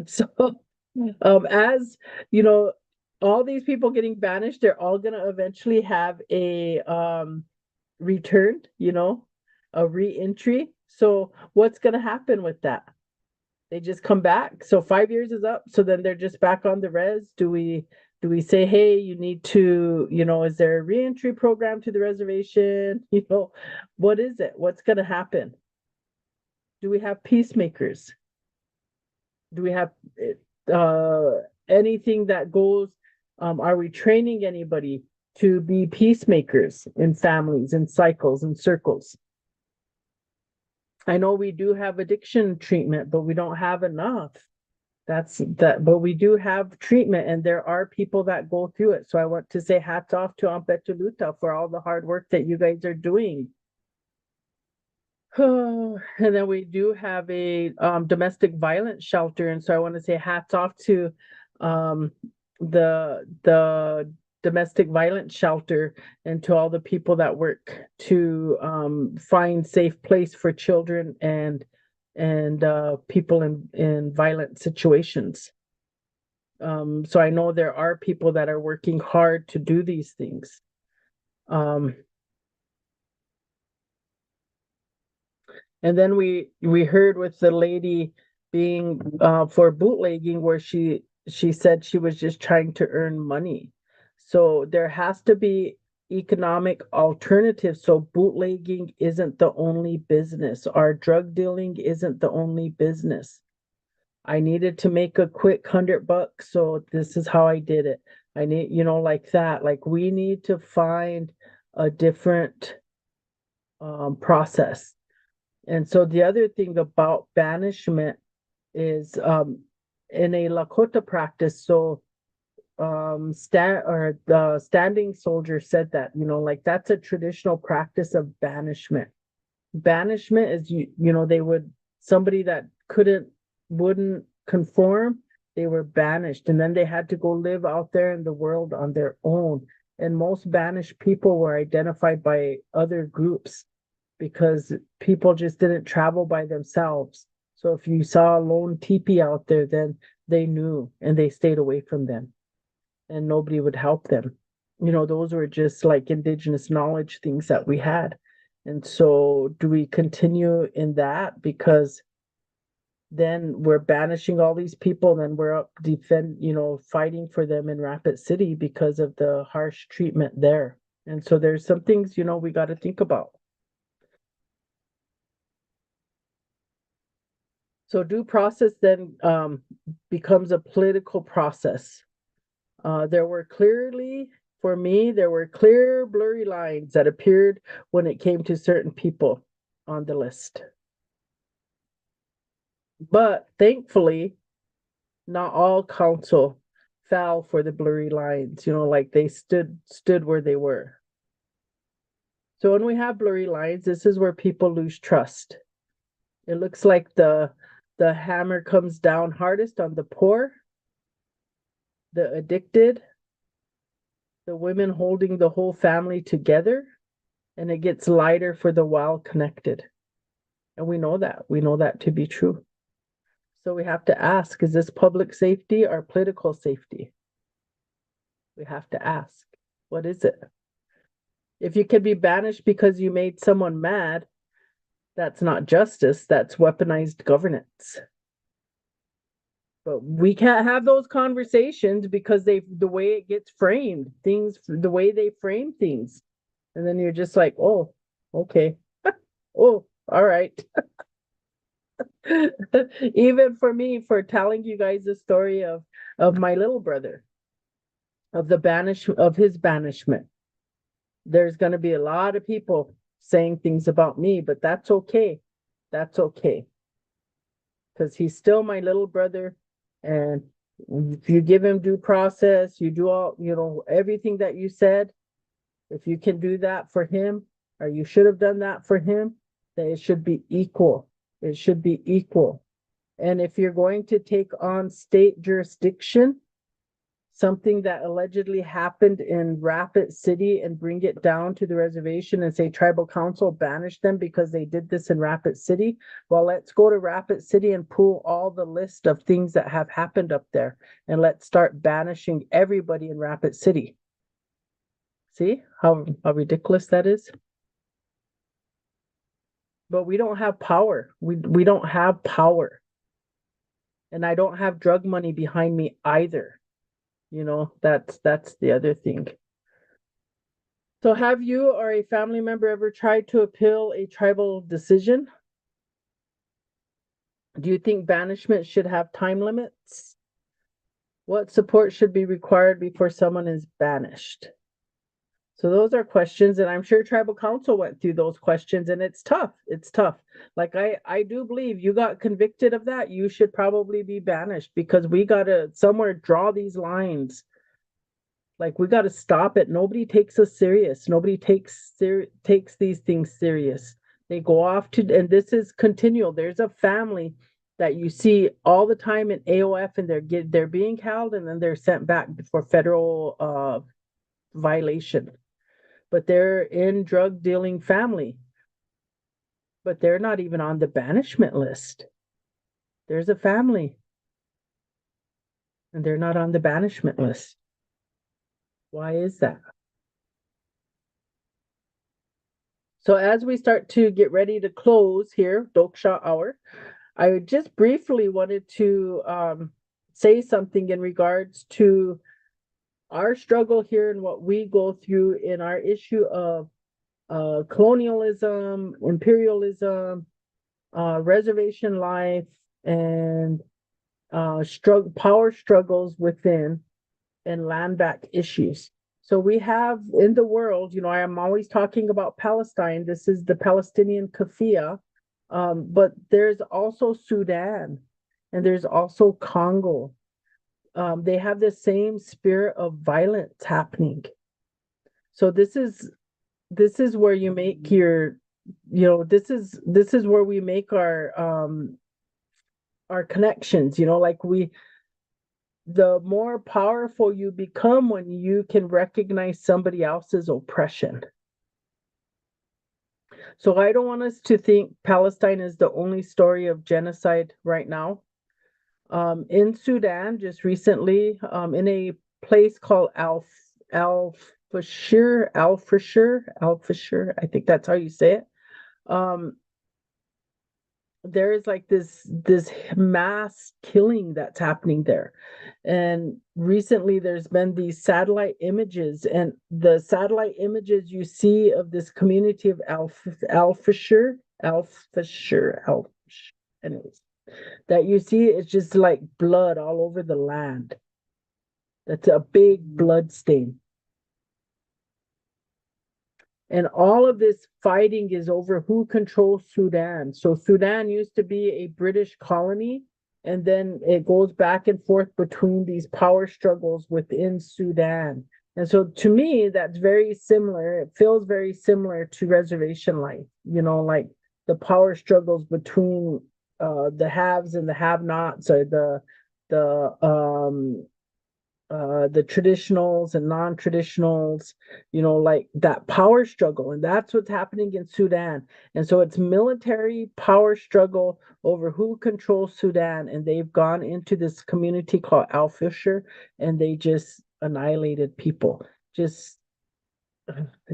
So, as you know, all these people getting banished, they're all gonna eventually have a return, you know, a re-entry. So what's gonna happen with that? They just come back. So 5 years is up. So then they're just back on the res. Do we say, hey, you need to, you know, is there a re-entry program to the reservation? You know, what is it? What's gonna happen? Do we have peacemakers? Do we have anything that goes? Are we training anybody to be peacemakers in families, in cycles, and circles? I know we do have addiction treatment, but we don't have enough. But we do have treatment, and there are people that go through it. So I want to say hats off to Ampetuluta for all the hard work that you guys are doing. And then we do have a domestic violence shelter, and so I want to say hats off to the domestic violence shelter and to all the people that work to find safe place for children and and people in violent situations. So I know there are people that are working hard to do these things. And then we heard with the lady being for bootlegging, where she said she was just trying to earn money. So there has to be economic alternatives. So bootlegging isn't the only business. Our drug dealing isn't the only business. I needed to make a quick $100, so this is how I did it. I need, like that. Like we need to find a different process. And so the other thing about banishment is in a Lakota practice. So the standing soldier said that, like that's a traditional practice of banishment. Banishment is they would, somebody that wouldn't conform, they were banished, and then they had to go live out there in the world on their own. And most banished people were identified by other groups because people just didn't travel by themselves. So if you saw a lone teepee out there, then they knew and they stayed away from them, and nobody would help them. Those were just like indigenous knowledge things that we had. And so do we continue in that? Because then we're banishing all these people, then we're up fighting for them in Rapid City because of the harsh treatment there. And so there's some things, we got to think about. So due process then becomes a political process. There were clear, blurry lines that appeared when it came to certain people on the list. But thankfully, not all council fell for the blurry lines, like they stood where they were. So when we have blurry lines, this is where people lose trust. It looks like the hammer comes down hardest on the poor, the addicted, the women holding the whole family together, and it gets lighter for the well-connected. And we know that to be true. So we have to ask, is this public safety or political safety? We have to ask, what is it? If you can be banished because you made someone mad, that's not justice, that's weaponized governance. But we can't have those conversations because the way it gets framed, the way they frame things. And then you're just like, oh, okay. Oh, all right. Even for me, for telling you guys the story of my little brother, of his banishment. There's going to be a lot of people saying things about me, but that's okay. That's okay. Because he's still my little brother. And if you give him due process, you do all, everything that you said, if you can do that for him, or you should have done that for him, then it should be equal. It should be equal. And if you're going to take on state jurisdiction, something that allegedly happened in Rapid City, and bring it down to the reservation and say tribal council banished them because they did this in Rapid City. Well, let's go to Rapid City and pull all the list of things that have happened up there, and let's start banishing everybody in Rapid City. See how ridiculous that is? But we don't have power. We don't have power. And I don't have drug money behind me either. That's the other thing. So have you or a family member ever tried to appeal a tribal decision? Do you think banishment should have time limits? What support should be required before someone is banished? So those are questions, and I'm sure tribal council went through those questions, and it's tough. It's tough. Like I do believe you got convicted of that, you should probably be banished, because we got to somewhere draw these lines. Like we got to stop it. Nobody takes us serious. Nobody takes these things serious. They go off to, and this is continual. There's a family that you see all the time in AOF, and they're being held, and then they're sent back for federal violation. But they're in drug dealing family. but they're not even on the banishment list. There's a family, and they're not on the banishment list. Why is that? So as we start to get ready to close here, Toksa Hour, I just briefly wanted to say something in regards to our struggle here and what we go through in our issue of colonialism, imperialism, reservation life, and power struggles within and land back issues. So we have in the world, I am always talking about Palestine. This is the Palestinian Kafia, but there's also Sudan, and there's also Congo. They have the same spirit of violence happening. So this is where you make your, this is where we make our connections. The more powerful you become when you can recognize somebody else's oppression. So I don't want us to think Palestine is the only story of genocide right now. In Sudan, just recently, in a place called al-Fashir, I think that's how you say it. There is like this mass killing that's happening there. And recently there's been these satellite images, and the satellite images you see of this community of al-Fashir, anyways, that you see, it's just like blood all over the land. That's a big blood stain. And all of this fighting is over who controls Sudan. So Sudan used to be a British colony, and then it goes back and forth between these power struggles within Sudan. And so to me, that's very similar. It feels very similar to reservation life, like the power struggles between the haves and the have-nots, or the traditionals and non-traditionals, like that power struggle. And that's what's happening in Sudan. And so it's military power struggle over who controls Sudan. And they've gone into this community called al-Fashir, and they just annihilated people. It's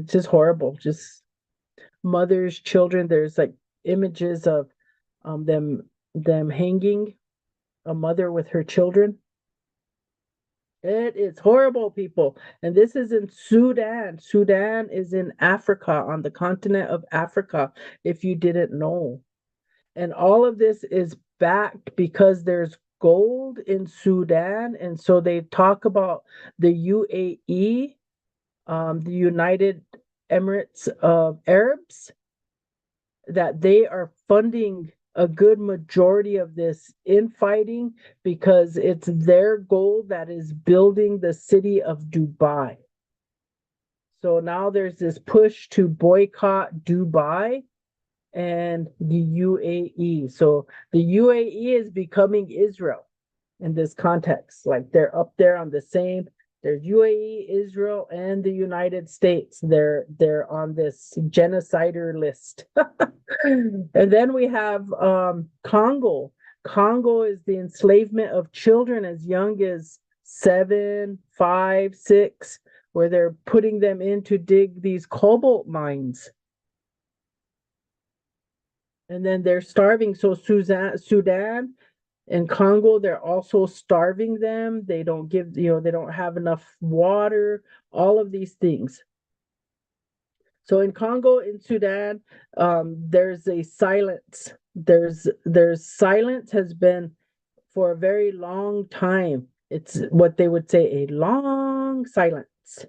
just horrible. Just mothers, children. There's like images of them hanging, a mother with her children. It is horrible, people. And this is in Sudan. Sudan is in Africa, on the continent of Africa, if you didn't know. And all of this is backed because there's gold in Sudan. And so they talk about the UAE, the United Emirates of Arabs, that they are funding a good majority of this infighting because it's their goal that is building the city of Dubai. So now there's this push to boycott Dubai and the UAE. So the UAE is becoming Israel in this context. Like they're up there on the same. There's UAE, Israel, and the United States. They're on this genocider list. And then we have Congo. Congo is the enslavement of children as young as 7, 5, 6, where they're putting them in to dig these cobalt mines. And then they're starving. So Sudan and Congo, they're also starving them. They don't they don't have enough water, all of these things. So in Congo, in Sudan, there's a silence. There's silence has been for a very long time. It's what they would say, a long silence.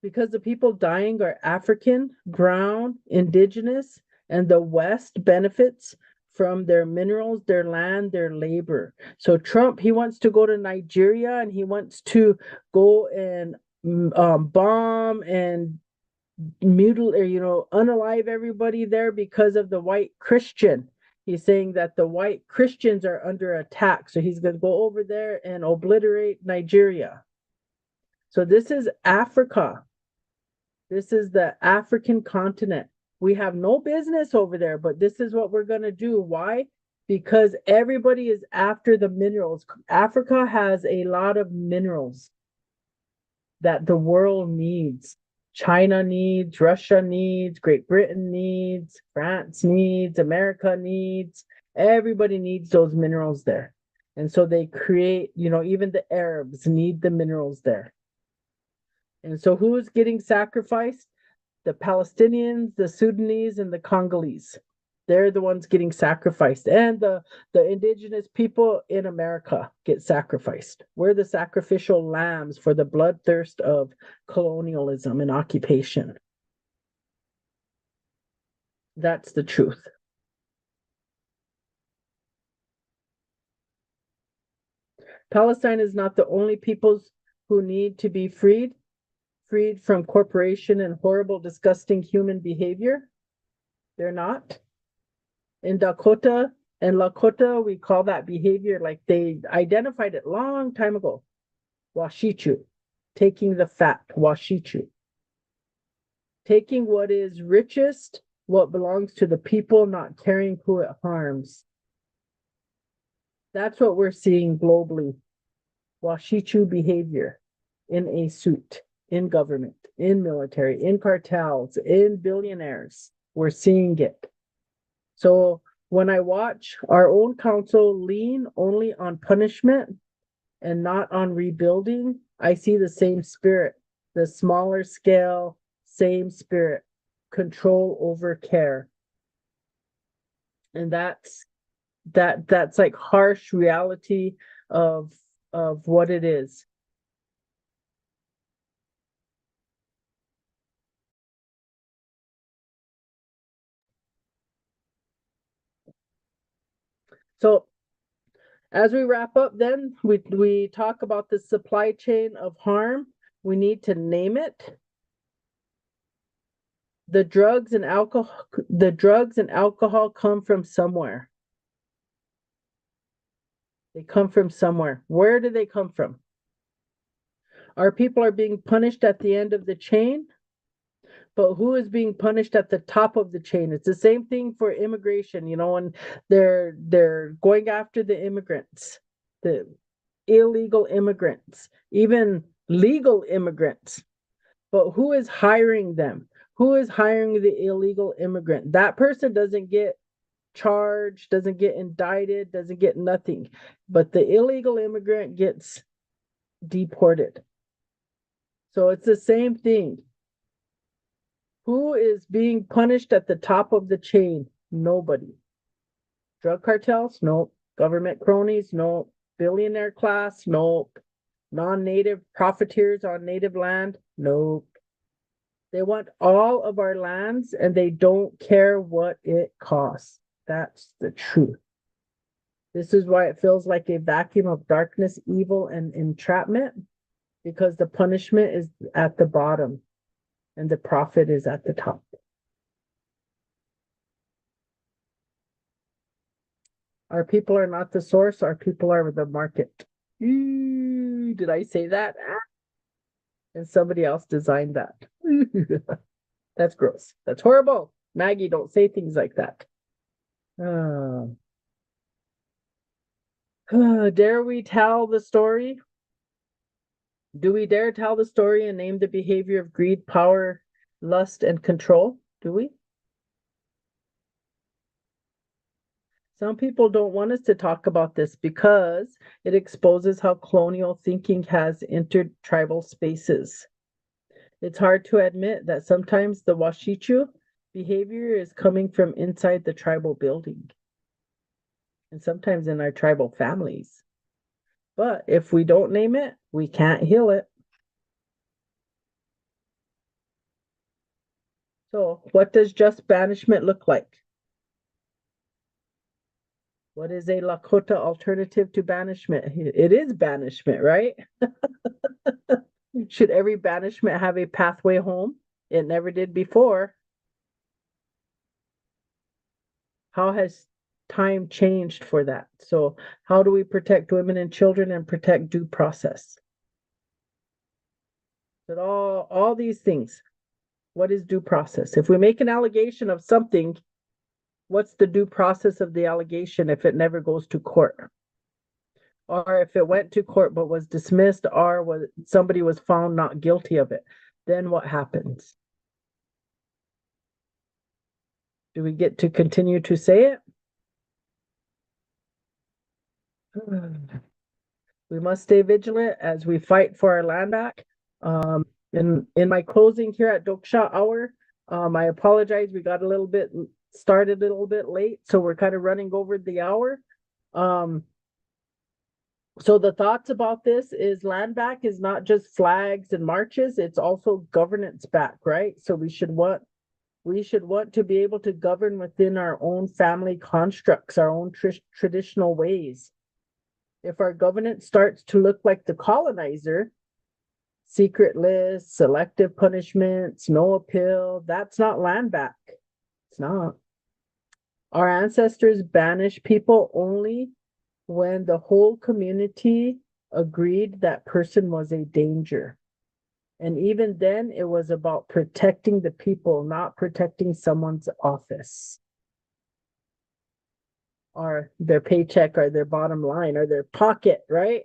Because the people dying are African, brown, indigenous, and the West benefits from their minerals, their land, their labor. So Trump, he wants to go to Nigeria, and he wants to go and bomb and mutilate, unalive everybody there because of the white Christian. He's saying that the white Christians are under attack. So he's going to go over there and obliterate Nigeria. So this is Africa. This is the African continent. We have no business over there, but this is what we're going to do. Why? Because everybody is after the minerals. Africa has a lot of minerals that the world needs. China needs, Russia needs, Great Britain needs, France needs, America needs. Everybody needs those minerals there. And so they create, even the Arabs need the minerals there. And so who is getting sacrificed? The Palestinians, the Sudanese, and the Congolese. They're the ones getting sacrificed. And the indigenous people in America get sacrificed. We're the sacrificial lambs for the bloodthirst of colonialism and occupation. That's the truth. Palestine is not the only peoples who need to be freed from corporation and horrible, disgusting human behavior. They're not. In Dakota and Lakota, we call that behavior, like they identified it long time ago. Washichu, taking the fat, washichu. Taking what is richest, what belongs to the people, not caring who it harms. That's what we're seeing globally. Washichu behavior in a suit, in government, in military, in cartels, in billionaires. We're seeing it. So when I watch our own council lean only on punishment and not on rebuilding, I see the same spirit, the smaller scale, same spirit, control over care. And that's like harsh reality of what it is. So as we wrap up, then we talk about the supply chain of harm. We need to name it. The drugs and alcohol come from somewhere. They come from somewhere. Where do they come from? Our people are being punished at the end of the chain, but who is being punished at the top of the chain? It's the same thing for immigration, when they're going after the immigrants, the illegal immigrants, even legal immigrants. But who is hiring them? Who is hiring the illegal immigrant? That person doesn't get charged, doesn't get indicted, doesn't get nothing. But the illegal immigrant gets deported. So it's the same thing. Who is being punished at the top of the chain? Nobody. Drug cartels? Nope. Government cronies? Nope. Billionaire class? Nope. Non-native profiteers on native land? Nope. They want all of our lands and they don't care what it costs. That's the truth. This is why it feels like a vacuum of darkness, evil, and entrapment, because the punishment is at the bottom and the profit is at the top. Our people are not the source, our people are the market. Did I say that? And somebody else designed that. That's gross. That's horrible. Maggie, don't say things like that. Dare we tell the story? Do we dare tell the story and name the behavior of greed, power, lust, and control? Do we? Some people don't want us to talk about this because it exposes how colonial thinking has entered tribal spaces. It's hard to admit that sometimes the Washichu behavior is coming from inside the tribal building, and sometimes in our tribal families. But if we don't name it, we can't heal it. So what does just banishment look like? What is a Lakota alternative to banishment? It is banishment, right? Should every banishment have a pathway home? It never did before. How has time changed for that? So how do we protect women and children and protect due process? But all these things. What is due process? If we make an allegation of something, what's the due process of the allegation if it never goes to court? Or if it went to court but was dismissed, or somebody was found not guilty of it, then what happens? Do we get to continue to say it? We must stay vigilant as we fight for our land back. In my closing here at Toksa Hour, I apologize. We got started a little bit late, so we're kind of running over the hour. So the thoughts about this is land back is not just flags and marches, it's also governance back, right? So we should want to be able to govern within our own family constructs, our own traditional ways. If our governance starts to look like the colonizer, secret lists, selective punishments, no appeal, that's not land back. It's not. Our ancestors banished people only when the whole community agreed that person was a danger. And even then, it was about protecting the people, not protecting someone's office or their paycheck or their bottom line or their pocket, right?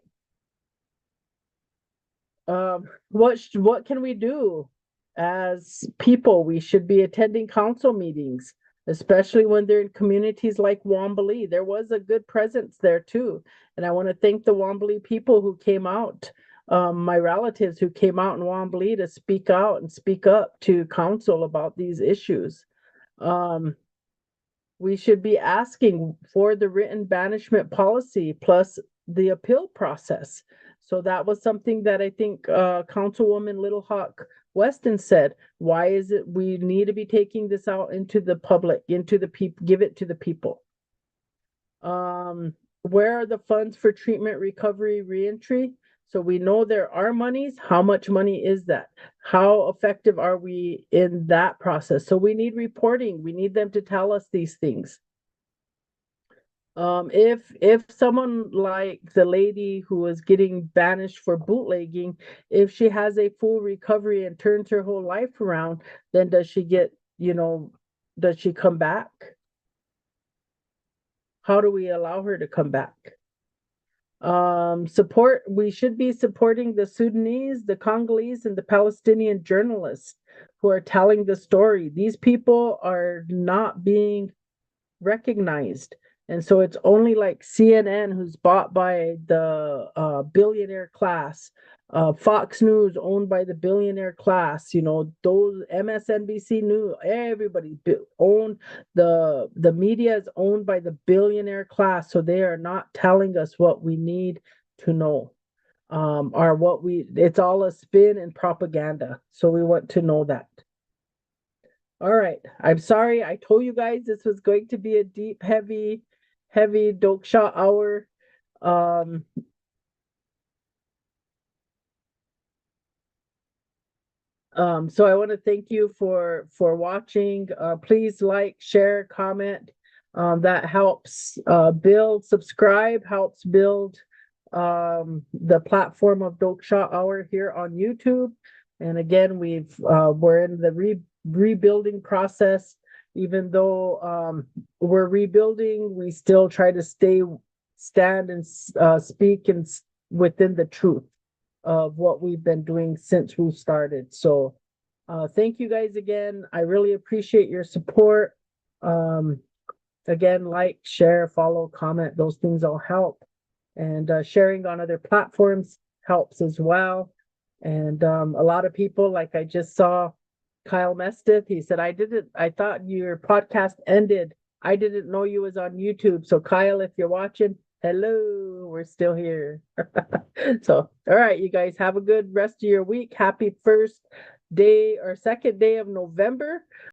What can we do as people? We should be attending council meetings, especially when they're in communities like Wanblee. There was a good presence there too. And I want to thank the Wanblee people who came out, my relatives who came out in Wanblee to speak out and speak up to council about these issues. We should be asking for the written banishment policy plus the appeal process. So that was something that I think Councilwoman Little Hawk Weston said. Why is it we need to be taking this out into the public, into the people, give it to the people? Where are the funds for treatment, recovery, reentry? So we know there are monies. How much money is that? How effective are we in that process? So we need reporting. We need them to tell us these things. If someone like the lady who was getting banished for bootlegging, if she has a full recovery and turns her whole life around, then does she get, does she come back? How do we allow her to come back? We should be supporting the Sudanese, the Congolese, and the Palestinian journalists who are telling the story. These people are not being recognized. And so it's only like CNN, who's bought by the billionaire class, Fox News owned by the billionaire class, those MSNBC News, everybody owned, the media is owned by the billionaire class. So they are not telling us what we need to know, or it's all a spin and propaganda. So we want to know that. All right. I'm sorry. I told you guys this was going to be a deep, heavy Toksa Hour. So I want to thank you for watching. Please like, share, comment. That helps build, subscribe, helps build the platform of Toksa Hour here on YouTube. And again, we're in the rebuilding process. Even though we're rebuilding, we still try to stand and speak and within the truth of what we've been doing since we started. So thank you guys again. I really appreciate your support. Again, like, share, follow, comment, those things all help. And sharing on other platforms helps as well. And a lot of people, like I just saw Kyle Mestith, he said, I thought your podcast ended. I didn't know you was on YouTube. So Kyle, if you're watching, hello, we're still here. So, all right, you guys have a good rest of your week. Happy first day or second day of November.